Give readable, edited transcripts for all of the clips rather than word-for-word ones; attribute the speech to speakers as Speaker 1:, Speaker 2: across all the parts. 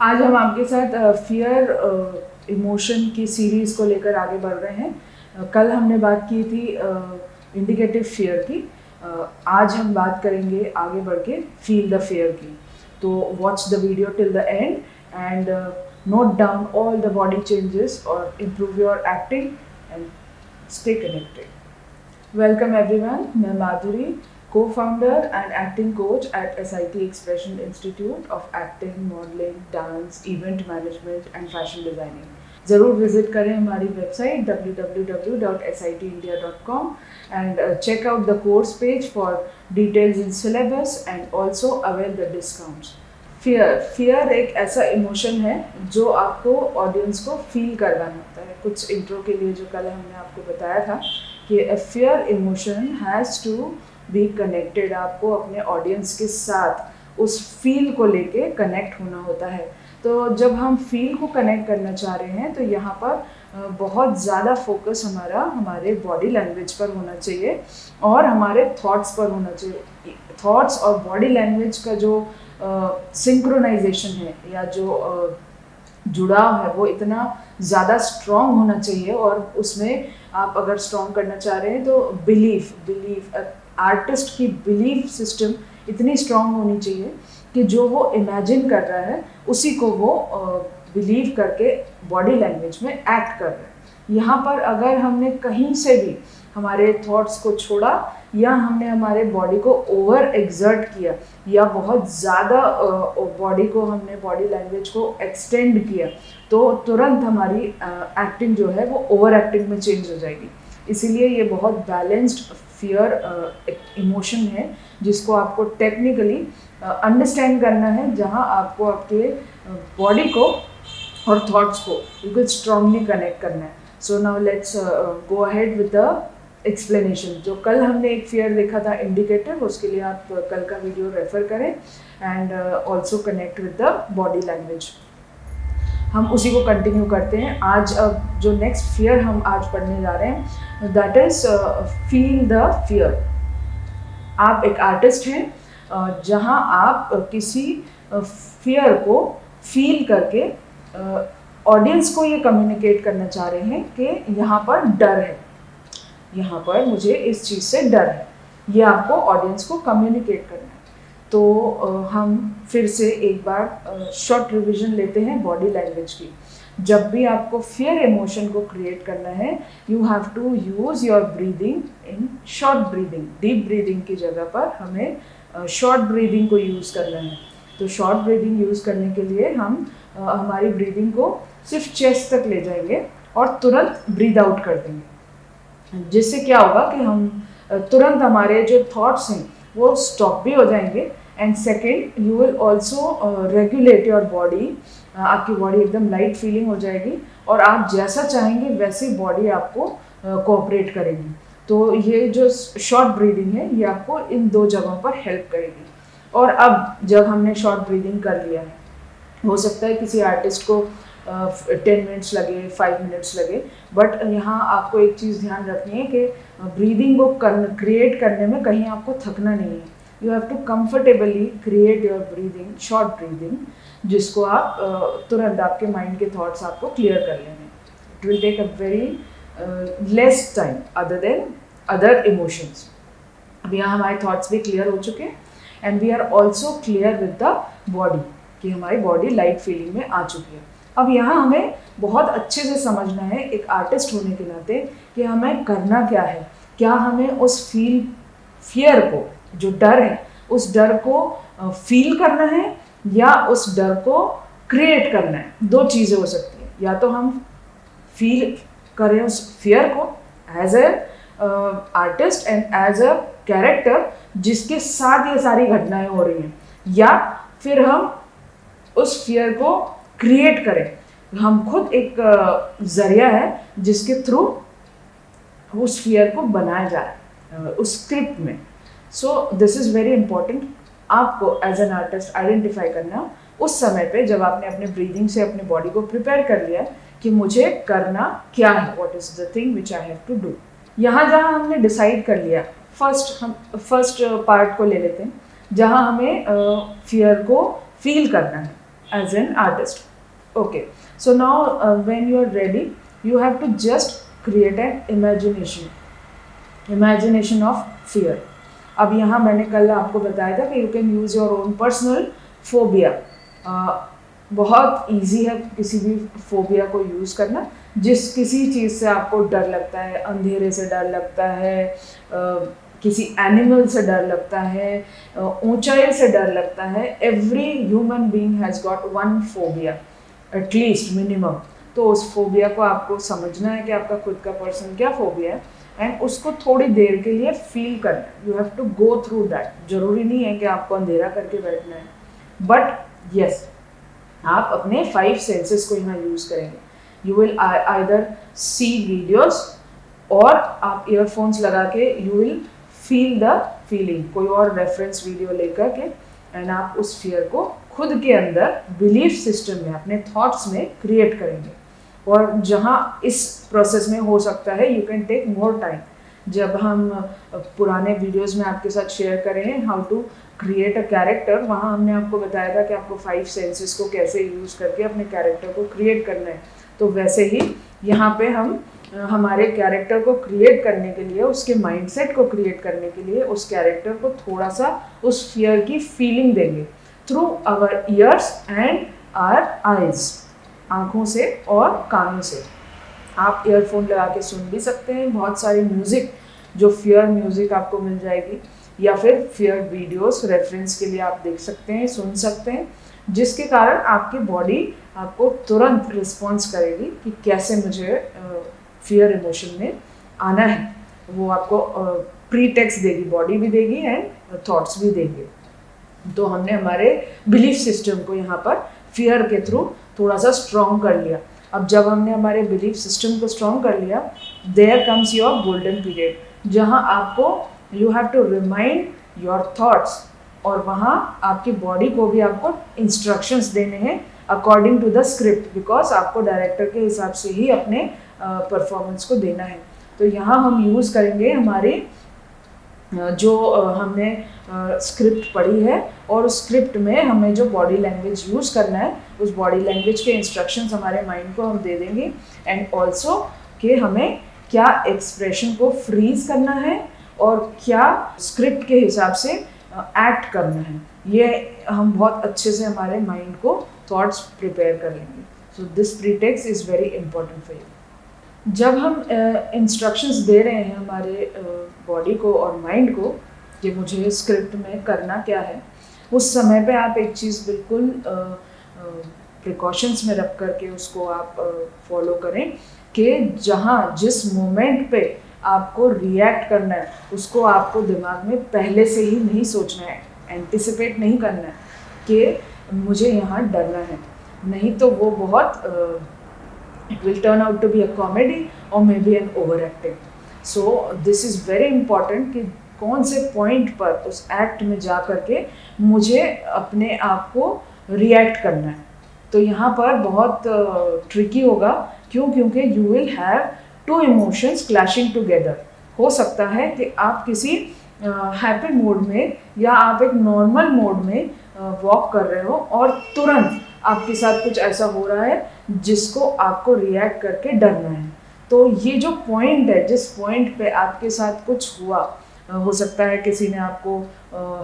Speaker 1: आज हम आपके साथ फियर इमोशन की सीरीज़ को लेकर आगे बढ़ रहे हैं। कल हमने बात की थी इंडिकेटिव फियर की। आज हम बात करेंगे आगे बढ़ के फील द फियर की। तो watch the video till the end and note down all the body changes और improve your acting and stay connected. Welcome everyone, मैं Madhuri, co-founder and acting coach at SIT Expression Institute of Acting, Modeling, Dance, Event Management and Fashion Designing. ज़रूर visit करें हमारी website www.sitindia.com and check out the course page for details in syllabus and also avail the discounts. Fear एक ऐसा emotion है जो आपको audience को feel करवाना होता है। कुछ इंट्रो के लिए जो कल हमने आपको बताया था कि fear emotion has to be connected. आपको अपने ऑडियंस के साथ उस फील को लेके कनेक्ट होना होता है। तो जब हम फील को कनेक्ट करना चाह रहे हैं तो यहाँ पर बहुत ज़्यादा फोकस हमारे बॉडी लैंग्वेज पर होना चाहिए और हमारे थॉट्स पर होना चाहिए। थॉट्स और बॉडी लैंग्वेज का जो सिंक्रोनाइजेशन है या जो जुड़ाव है वो इतना ज़्यादा स्ट्रॉन्ग होना चाहिए। और उसमें आप अगर स्ट्रॉन्ग करना चाह रहे हैं तो बिलीफ आर्टिस्ट की बिलीफ सिस्टम इतनी स्ट्रॉन्ग होनी चाहिए कि जो वो इमेजिन कर रहा है उसी को वो बिलीव करके बॉडी लैंग्वेज में एक्ट कर रहा है। यहाँ पर अगर हमने कहीं से भी हमारे थॉट्स को छोड़ा या हमने हमारे बॉडी को ओवर एक्सर्ट किया या बहुत ज़्यादा बॉडी लैंग्वेज को एक्सटेंड किया तो तुरंत हमारी एक्टिंग जो है वो ओवर एक्टिंग में चेंज हो जाएगी। इसीलिए ये बहुत बैलेंस्ड फियर इमोशन है जिसको आपको टेक्निकली अंडरस्टैंड करना है, जहाँ आपको आपके बॉडी को और थॉट्स को बिल्कुल स्ट्रांगली कनेक्ट करना है। So now let's go ahead with the explanation. जो कल हमने एक फियर देखा था इंडिकेटिव, उसके लिए आप कल का वीडियो रेफर करें and also connect with the body language. हम उसी को कंटिन्यू करते हैं। आज अब जो नेक्स्ट फियर हम आज पढ़ने जा रहे हैं that is feel the fear. आप एक आर्टिस्ट हैं जहां आप किसी फियर को फील करके ऑडियंस को ये कम्युनिकेट करना चाह रहे हैं कि यहाँ पर डर है, यहाँ पर मुझे इस चीज़ से डर है। ये आपको ऑडियंस को कम्युनिकेट करना है। तो हम फिर से एक बार शॉर्ट रिवीजन लेते हैं बॉडी लैंग्वेज की। जब भी आपको फियर इमोशन को क्रिएट करना है you have to use your breathing in short breathing. Deep breathing की जगह पर हमें शॉर्ट ब्रीदिंग को यूज़ करना है। तो शॉर्ट ब्रीदिंग यूज़ करने के लिए हम हमारी ब्रीदिंग को सिर्फ चेस्ट तक ले जाएंगे और तुरंत ब्रीद आउट कर देंगे, जिससे क्या होगा कि हम तुरंत हमारे जो थॉट्स हैं वो स्टॉप भी हो जाएंगे। And second, you will also regulate your body. आपकी बॉडी एकदम लाइट फीलिंग हो जाएगी और आप जैसा चाहेंगे वैसे बॉडी आपको कोऑपरेट करेगी। तो ये जो शॉर्ट ब्रीदिंग है ये आपको इन दो जगहों पर हेल्प करेगी। और अब जब हमने शॉर्ट ब्रीदिंग कर लिया है, हो सकता है किसी आर्टिस्ट को 10 मिनट्स लगे, 5 मिनट्स लगे, बट यहाँ आपको एक चीज़ ध्यान रखनी है कि ब्रीदिंग को क्रिएट करने में कहीं आपको थकना नहीं है। You have to comfortably create your breathing, short breathing, जिसको आप तुरंत आपके माइंड के थॉट्स आपको क्लियर कर लेंगे। It will take a very less time other than other emotions. अब यहाँ हमारे थॉट्स भी क्लियर हो चुके हैं and we are also clear with the body कि हमारी बॉडी लाइट फीलिंग में आ चुकी है। अब यहाँ हमें बहुत अच्छे से समझना है एक आर्टिस्ट होने के नाते कि हमें करना क्या है। क्या हमें उस फियर को, जो डर है, उस डर को फील करना है या उस डर को क्रिएट करना है। दो चीज़ें हो सकती हैं। या तो हम फील करें उस फियर को as a artist and as a character जिसके साथ ये सारी घटनाएं हो रही हैं, या फिर हम उस फियर को क्रिएट करें। हम खुद एक जरिया है जिसके थ्रू उस फियर को बनाया जा रहा है उस स्क्रिप्ट में। So this is very important आपको एज एन आर्टिस्ट आइडेंटिफाई करना उस समय पे जब आपने अपने ब्रीदिंग से अपने बॉडी को प्रिपेयर कर लिया कि मुझे करना क्या है, what is the thing which I have to do. यहाँ जहाँ हमने डिसाइड कर लिया, फर्स्ट पार्ट को ले लेते हैं जहाँ हमें फियर को फील करना है। as an artist. Okay, so now when you are ready, you have to just create an imagination of fear. अब यहाँ मैंने कल आपको बताया था कि you can use your own personal phobia. बहुत इजी है किसी भी फोबिया को यूज़ करना. जिस किसी चीज़ से आपको डर लगता है, अंधेरे से डर लगता है, किसी एनिमल से डर लगता है, ऊंचाई से डर लगता है, every human being has got one phobia at least minimum. तो उस फोबिया को आपको समझना है कि आपका खुद का पर्सनल क्या फोबिया है, एंड उसको थोड़ी देर के लिए फील करना है. You have to go through that. जरूरी नहीं है कि आपको अंधेरा करके बैठना है, बट यस, आप अपने 5 सेंसेस को यहाँ यूज़ करेंगे. You will either see videos, और आप ईयरफोन्स लगा के you will feel the feeling. कोई और रेफरेंस वीडियो लेकर के, एंड आप उस फियर को खुद के अंदर बिलीफ सिस्टम में, अपने थॉट्स में क्रिएट करेंगे. और जहाँ इस प्रोसेस में हो सकता है you can take more time. जब हम पुराने वीडियोस में आपके साथ शेयर करें how to create a character, वहाँ हमने आपको बताया था कि आपको 5 सेंसेस को कैसे यूज़ करके अपने कैरेक्टर को क्रिएट करना है. तो वैसे ही यहाँ पे हम हमारे कैरेक्टर को क्रिएट करने के लिए, उसके माइंडसेट को क्रिएट करने के लिए, उस कैरेक्टर को थोड़ा सा उस फियर की फीलिंग देंगे through our ears and our eyes. आँखों से और कानों से. आप ईयरफोन लगा के सुन भी सकते हैं. बहुत सारी म्यूज़िक, जो फियर म्यूज़िक आपको मिल जाएगी, या फिर फियर वीडियोस रेफरेंस के लिए आप देख सकते हैं, सुन सकते हैं, जिसके कारण आपकी बॉडी आपको तुरंत रिस्पॉन्स करेगी कि कैसे मुझे फियर इमोशन में आना है. वो आपको प्रीटेक्स्ट देगी, बॉडी भी देगी एंड थॉट्स भी देंगे. तो हमने हमारे बिलीफ सिस्टम को यहाँ पर फियर के थ्रू थोड़ा सा स्ट्रॉन्ग कर लिया. अब जब हमने हमारे बिलीफ सिस्टम को स्ट्रॉन्ग कर लिया, there comes your golden period, जहाँ आपको you have to remind your thoughts, और वहाँ आपकी बॉडी को भी आपको इंस्ट्रक्शंस देने हैं according to the script, because आपको डायरेक्टर के हिसाब से ही अपने परफॉर्मेंस को देना है. तो यहाँ हम यूज़ करेंगे हमारी जो हमने स्क्रिप्ट पढ़ी है, और उस स्क्रिप्ट में हमें जो बॉडी लैंग्वेज यूज़ करना है, उस बॉडी लैंग्वेज के इंस्ट्रक्शंस हमारे माइंड को हम दे देंगे. एंड ऑल्सो कि हमें क्या एक्सप्रेशन को फ्रीज करना है और क्या स्क्रिप्ट के हिसाब से एक्ट करना है. ये हम बहुत अच्छे से हमारे माइंड को थॉट्स प्रिपेयर कर लेंगे. So this pretext is very important for you. जब हम इंस्ट्रक्शंस दे रहे हैं हमारे बॉडी को और माइंड को कि मुझे स्क्रिप्ट में करना क्या है, उस समय पे आप एक चीज़ बिल्कुल प्रिकॉशंस में रख करके उसको आप फॉलो करें कि जहाँ जिस मोमेंट पे आपको रिएक्ट करना है, उसको आपको दिमाग में पहले से ही नहीं सोचना है, एंटिसिपेट नहीं करना है कि मुझे यहाँ डरना है. नहीं तो वो बहुत it will turn out to be a comedy or maybe an overacting. So this is very important कि कौन से पॉइंट पर उस एक्ट में जा करके मुझे अपने आप को रिएक्ट करना है. तो यहाँ पर बहुत ट्रिकी होगा. क्यों? क्योंकि you will have 2 emotions clashing together. हो सकता है कि आप किसी हैप्पी मोड में या आप एक नॉर्मल मोड में वॉक कर रहे हो और तुरंत आपके साथ कुछ ऐसा हो रहा है जिसको आपको रिएक्ट करके डरना है. तो ये जो पॉइंट है, जिस पॉइंट पे आपके साथ कुछ हुआ, हो सकता है किसी ने आपको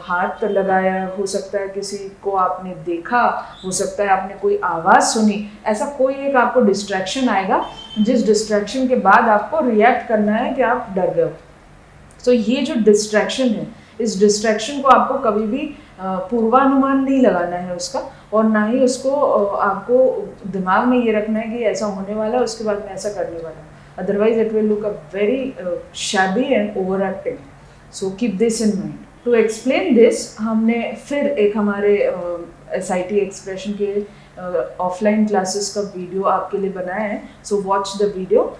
Speaker 1: हाथ लगाया, हो सकता है किसी को आपने देखा, हो सकता है आपने कोई आवाज़ सुनी, ऐसा कोई एक आपको डिस्ट्रैक्शन आएगा जिस डिस्ट्रैक्शन के बाद आपको रिएक्ट करना है कि आप डर गए हो. तो ये जो डिस्ट्रैक्शन है, इस डिस्ट्रैक्शन को आपको कभी भी पूर्वानुमान नहीं लगाना है उसका, और ना ही उसको आपको दिमाग में ये रखना है कि ऐसा होने वाला है उसके बाद मैं ऐसा करने वाला हूँ. Otherwise it will look a very shabby and over acting. So keep this in mind. To explain this हमने फिर एक हमारे SIT एक्सप्रेशन के ऑफलाइन क्लासेस का वीडियो आपके लिए बनाया है. So watch the video.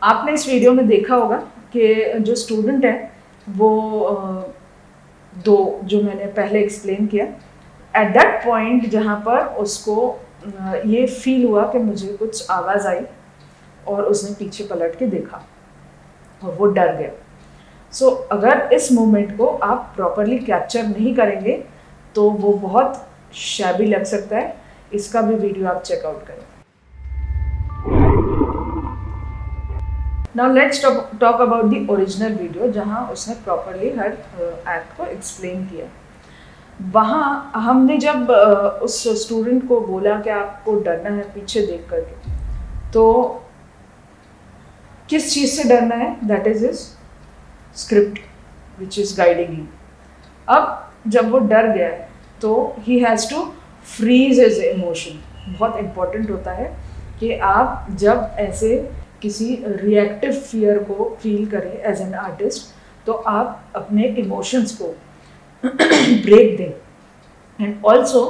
Speaker 1: आपने इस वीडियो में देखा होगा कि जो स्टूडेंट है वो दो जो मैंने पहले एक्सप्लेन किया, एट दैट पॉइंट जहाँ पर उसको ये फील हुआ कि मुझे कुछ आवाज़ आई और उसने पीछे पलट के देखा और वो डर गया। सो अगर इस मोमेंट को आप प्रॉपरली कैप्चर नहीं करेंगे तो वो बहुत शैबी लग सकता है। इसका भी वीडियो आप चेकआउट करें। Now let's talk about the original video जहाँ उसने प्रॉपरली हर एक्ट को एक्सप्लेन किया। वहाँ हमने जब उस स्टूडेंट को बोला कि आपको डरना है पीछे देख करके, तो किस चीज़ से डरना है? That is his script which is guiding him. अब जब वो डर गया है तो he has to freeze his emotion. बहुत इम्पॉर्टेंट होता है कि आप जब ऐसे किसी रिएक्टिव फियर को फील करें एज एन आर्टिस्ट, तो आप अपने इमोशंस को ब्रेक दें and also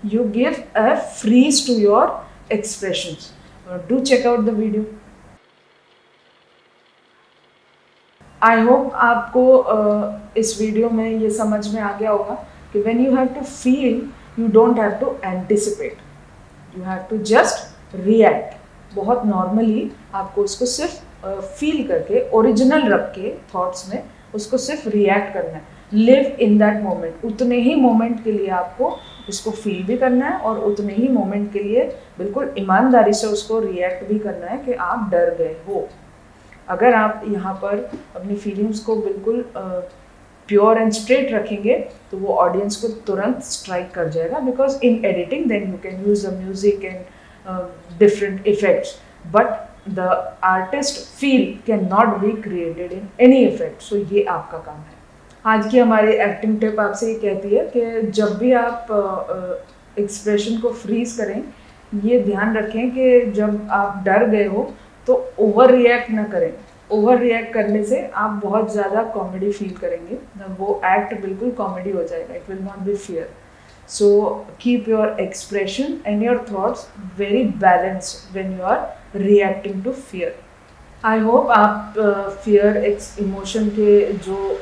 Speaker 1: you give a freeze to your expressions. Do check out the video. I hope आपको इस वीडियो में ये समझ में आ गया होगा कि when you have to feel, you don't have to anticipate. You have to just react. बहुत नॉर्मली आपको उसको सिर्फ फील करके ओरिजिनल रख के थॉट्स में उसको सिर्फ रिएक्ट करना है। Live in that moment. उतने ही मोमेंट के लिए आपको उसको फील भी करना है और उतने ही मोमेंट के लिए बिल्कुल ईमानदारी से उसको रिएक्ट भी करना है कि आप डर गए हो। अगर आप यहाँ पर अपनी फीलिंग्स को बिल्कुल प्योर एंड स्ट्रेट रखेंगे तो वो ऑडियंस को तुरंत स्ट्राइक कर जाएगा, because in editing then you can use the music and different effects, but the artist feel can not be created in any effect. So ये आपका काम है। आज की हमारी एक्टिंग टिप आपसे ये कहती है कि जब भी आप एक्सप्रेशन को फ्रीज करें, ये ध्यान रखें कि जब आप डर गए हो तो ओवर रिएक्ट ना करें। ओवर रिएक्ट करने से आप बहुत ज़्यादा कॉमेडी फील करेंगे, वो एक्ट बिल्कुल कॉमेडी हो जाएगा। It will not be fear. So keep your expression and your thoughts very balanced when you are reacting to fear. I hope आप फियर इमोशन के जो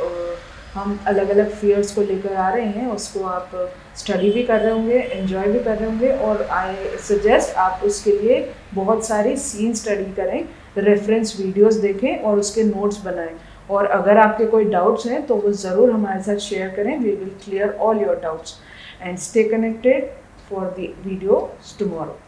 Speaker 1: हम अलग अलग फियर्स को लेकर आ रहे हैं उसको आप स्टडी भी कर रहे होंगे, एंजॉय भी कर रहे होंगे, और आई सजेस्ट आप उसके लिए बहुत सारी सीन स्टडी करें, रेफरेंस वीडियोस देखें और उसके नोट्स बनाएं। और अगर आपके कोई डाउट्स हैं तो वो ज़रूर हमारे साथ शेयर करें। We will clear all your doubts and stay connected for the video tomorrow.